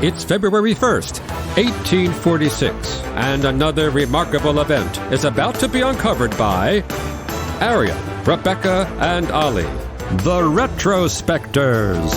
It's February 1st, 1846, and another remarkable event is about to be uncovered by Arion, Rebecca, and Olly, the Retrospectors.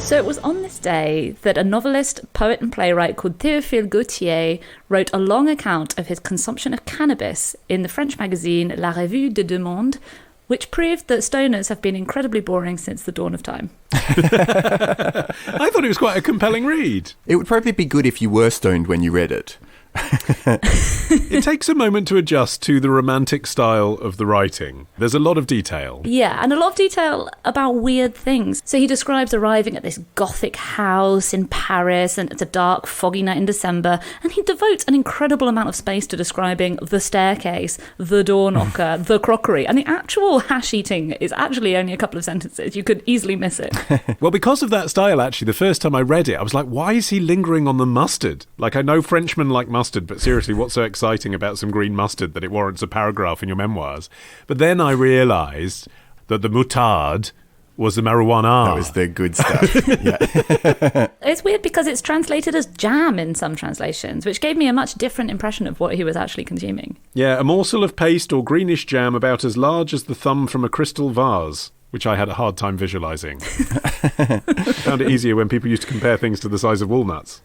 So it was on this day that a novelist, poet and playwright called Theophile Gautier wrote a long account of his consumption of cannabis in the French magazine La Revue de Deux Mondes, which proved that stoners have been incredibly boring since the dawn of time. I thought it was quite a compelling read. It would probably be good if you were stoned when you read it. It takes a moment to adjust to the romantic style of the writing. There's a lot of detail. Yeah, and a lot of detail about weird things. So he describes arriving at this gothic house in Paris, and it's a dark, foggy night in December, and he devotes an incredible amount of space to describing the staircase, the door knocker, the crockery, and the actual hash eating is actually only a couple of sentences. You could easily miss it. Well, because of that style, actually, the first time I read it, I was like, why is he lingering on the mustard? Like, I know Frenchmen like mustard, but seriously, what's so exciting about some green mustard that it warrants a paragraph in your memoirs? But then I realised that the moutarde was the marijuana. That was the good stuff. Yeah. It's weird because it's translated as jam in some translations, which gave me a much different impression of what he was actually consuming. Yeah, a morsel of paste or greenish jam about as large as the thumb from a crystal vase, which I had a hard time visualising. Found it easier when people used to compare things to the size of walnuts.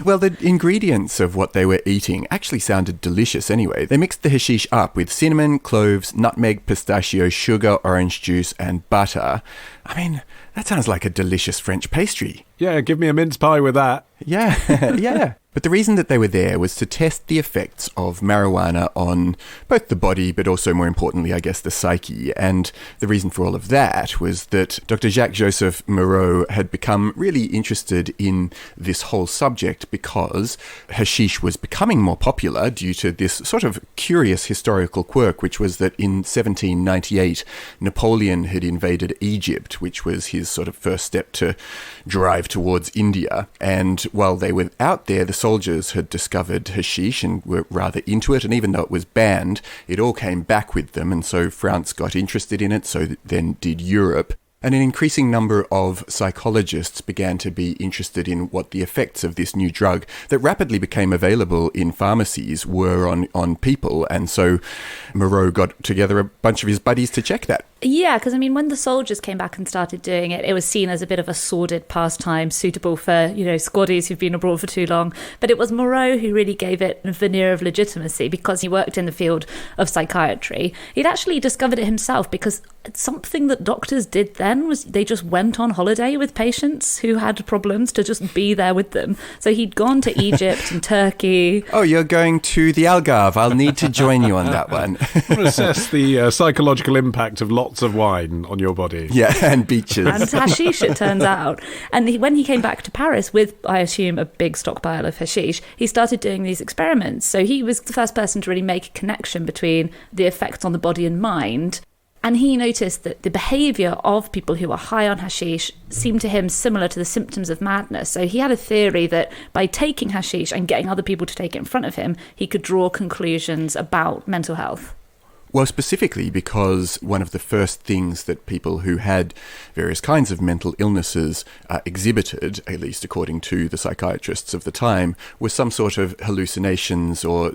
Well, the ingredients of what they were eating actually sounded delicious anyway. They mixed the hashish up with cinnamon, cloves, nutmeg, pistachio, sugar, orange juice, and butter. I mean, that sounds like a delicious French pastry. Yeah, give me a mince pie with that. Yeah, yeah. But the reason that they were there was to test the effects of marijuana on both the body, but also more importantly, I guess, the psyche. And the reason for all of that was that Dr. Jacques Joseph Moreau had become really interested in this whole subject because hashish was becoming more popular due to this sort of curious historical quirk, which was that in 1798, Napoleon had invaded Egypt, which was his sort of first step to drive towards India. And while they were out there, the soldiers had discovered hashish and were rather into it, and even though it was banned, it all came back with them, and so France got interested in it, so then did Europe. And an increasing number of psychologists began to be interested in what the effects of this new drug that rapidly became available in pharmacies were on people. And so Moreau got together a bunch of his buddies to check that. Yeah, because, I mean, when the soldiers came back and started doing it, it was seen as a bit of a sordid pastime suitable for, squaddies who've been abroad for too long. But it was Moreau who really gave it a veneer of legitimacy because he worked in the field of psychiatry. He'd actually discovered it himself because something that doctors did then was they just went on holiday with patients who had problems to just be there with them. So he'd gone to Egypt and Turkey. Oh, you're going to the Algarve. I'll need to join you on that one. Assess the psychological impact of lots of wine on your body. Yeah, and beaches. And hashish, it turns out. And when he came back to Paris with, I assume, a big stockpile of hashish, he started doing these experiments. So he was the first person to really make a connection between the effects on the body and mind. And he noticed that the behaviour of people who are high on hashish seemed to him similar to the symptoms of madness. So he had a theory that by taking hashish and getting other people to take it in front of him, he could draw conclusions about mental health. Well, specifically because one of the first things that people who had various kinds of mental illnesses exhibited, at least according to the psychiatrists of the time, was some sort of hallucinations or,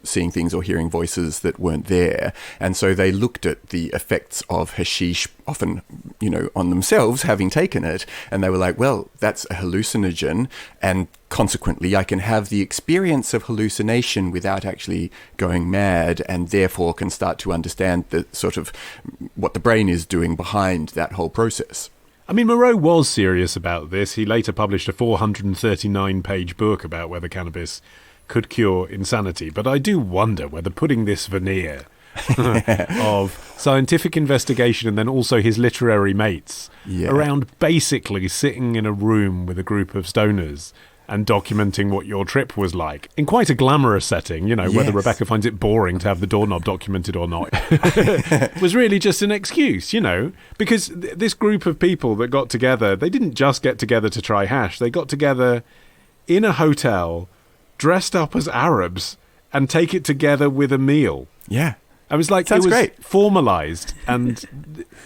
seeing things or hearing voices that weren't there. And so they looked at the effects of hashish, often, on themselves, having taken it, and they were like, well, that's a hallucinogen, and consequently, I can have the experience of hallucination without actually going mad, and therefore can start to understand the sort of what the brain is doing behind that whole process. I mean, Moreau was serious about this. He later published a 439-page book about whether cannabis could cure insanity. But I do wonder whether putting this veneer of scientific investigation and then also his literary mates around basically sitting in a room with a group of stoners and documenting what your trip was like in quite a glamorous setting, whether Rebecca finds it boring to have the doorknob documented or not, was really just an excuse, because this group of people that got together, they didn't just get together to try hash. They got together in a hotel, dressed up as Arabs, and take it together with a meal. Yeah. I was like, Sounds it was great. formalized and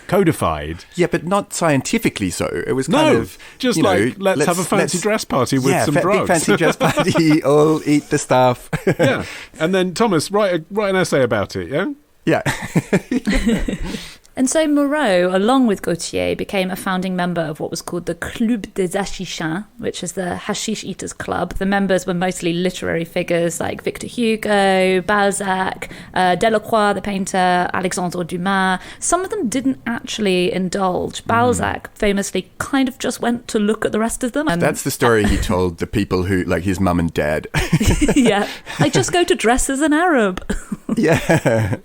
codified. Yeah, but not scientifically so. It was kind of just let's have a fancy dress party with some drugs. Big fancy dress party. All eat the stuff. Yeah, and then Thomas, write an essay about it. Yeah. Yeah. And so Moreau, along with Gautier, became a founding member of what was called the Club des Hachichins, which is the Hashish Eaters Club. The members were mostly literary figures like Victor Hugo, Balzac, Delacroix, the painter, Alexandre Dumas. Some of them didn't actually indulge. Balzac famously kind of just went to look at the rest of them. That's the story he told the people who, like his mum and dad. Yeah, I just go to dress as an Arab. Yeah.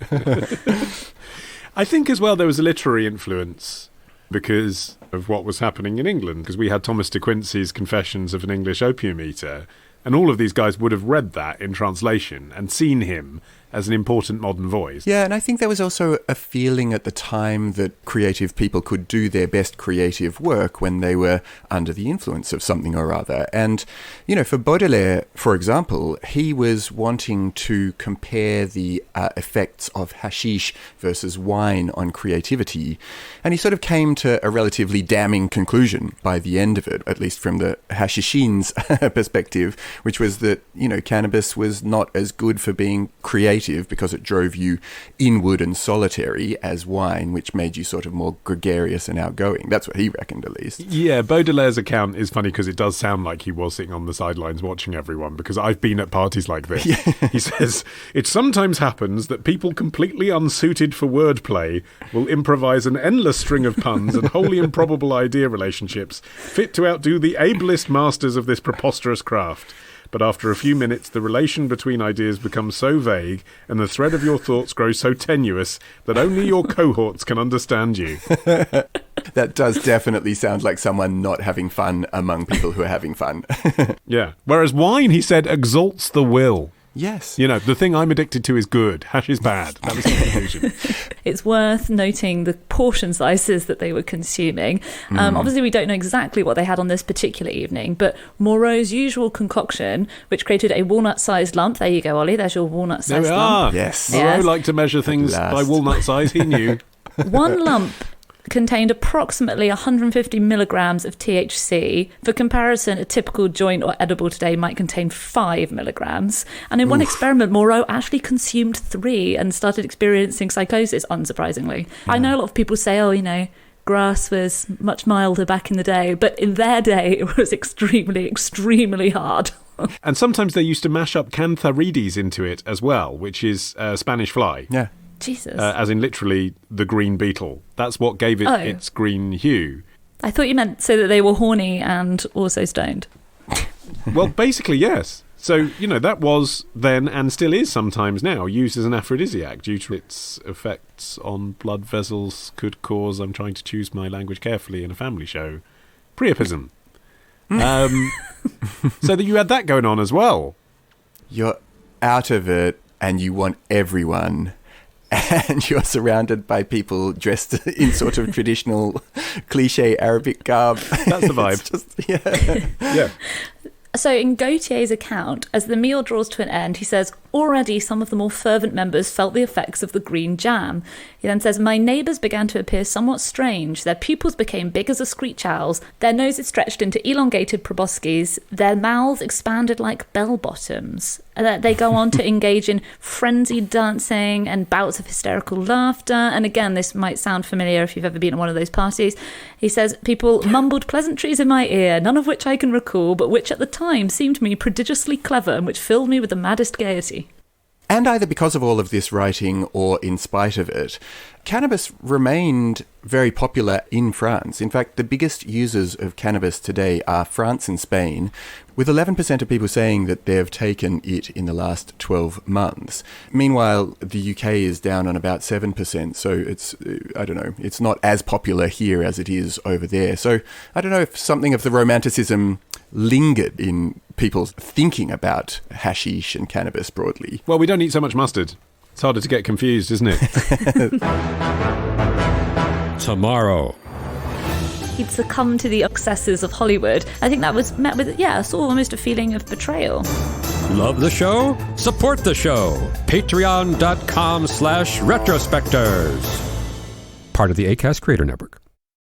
I think as well there was a literary influence because of what was happening in England, because we had Thomas de Quincey's Confessions of an English Opium Eater, and all of these guys would have read that in translation and seen him as an important modern voice. Yeah, and I think there was also a feeling at the time that creative people could do their best creative work when they were under the influence of something or other. And, you know, for Baudelaire, for example, he was wanting to compare the effects of hashish versus wine on creativity. And he sort of came to a relatively damning conclusion by the end of it, at least from the Hachichins perspective, which was that, you know, cannabis was not as good for being creative because it drove you inward and solitary as wine, which made you sort of more gregarious and outgoing. That's what he reckoned, at least. Yeah, Baudelaire's account is funny because it does sound like he was sitting on the sidelines watching everyone, because I've been at parties like this. Yeah. He says, it sometimes happens that people completely unsuited for wordplay will improvise an endless string of puns and wholly improbable idea relationships fit to outdo the ablest masters of this preposterous craft. But after a few minutes, the relation between ideas becomes so vague and the thread of your thoughts grows so tenuous that only your cohorts can understand you. That does definitely sound like someone not having fun among people who are having fun. Yeah. Whereas wine, he said, exalts the will. Yes. You know, the thing I'm addicted to is good. Hash is bad. That was the conclusion. It's worth noting the portion sizes that they were consuming. Obviously, we don't know exactly what they had on this particular evening, but Moreau's usual concoction, which created a walnut-sized lump. There you go, Ollie. There's your walnut-sized There we lump. are. Yes. Moreau Yes. liked to measure things by walnut size. He knew. One lump contained approximately 150 milligrams of THC. For comparison, a typical joint or edible today might contain 5 milligrams. And in one experiment, Moreau actually consumed 3 and started experiencing psychosis, unsurprisingly. I know a lot of people say, oh, you know, grass was much milder back in the day, but in their day, it was extremely, extremely hard. And sometimes they used to mash up cantharides into it as well, which is Spanish fly. Yeah. Jesus. As in literally the green beetle. That's what gave it its green hue. I thought you meant so that they were horny and also stoned. Well, basically, yes. So, you know, that was then and still is sometimes now used as an aphrodisiac due to its effects on blood vessels could cause, I'm trying to choose my language carefully in a family show, priapism. So that you had that going on as well. You're out of it and you want everyone, and you're surrounded by people dressed in sort of traditional cliche Arabic garb. That's the vibe. It's just, Yeah. So in Gautier's account, as the meal draws to an end, he says, already some of the more fervent members felt the effects of the green jam. He then says, my neighbours began to appear somewhat strange. Their pupils became big as a screech owl's. Their noses stretched into elongated proboscis. Their mouths expanded like bell-bottoms. They go on to engage in frenzied dancing and bouts of hysterical laughter. And again, this might sound familiar if you've ever been at one of those parties. He says, people mumbled pleasantries in my ear, none of which I can recall, but which at the time seemed to me prodigiously clever and which filled me with the maddest gaiety. And either because of all of this writing or in spite of it, cannabis remained very popular in France. In fact, the biggest users of cannabis today are France and Spain, with 11% of people saying that they've taken it in the last 12 months. Meanwhile, the UK is down on about 7%, so it's, I don't know, it's not as popular here as it is over there. So I don't know if something of the romanticism lingered in people's thinking about hashish and cannabis broadly. Well, we don't eat so much mustard. It's harder to get confused, isn't it? Tomorrow. He'd succumb to the excesses of Hollywood. I think that was met with, sort of almost a feeling of betrayal. Love the show? Support the show. Patreon.com/retrospectors. Part of the Acast Creator Network.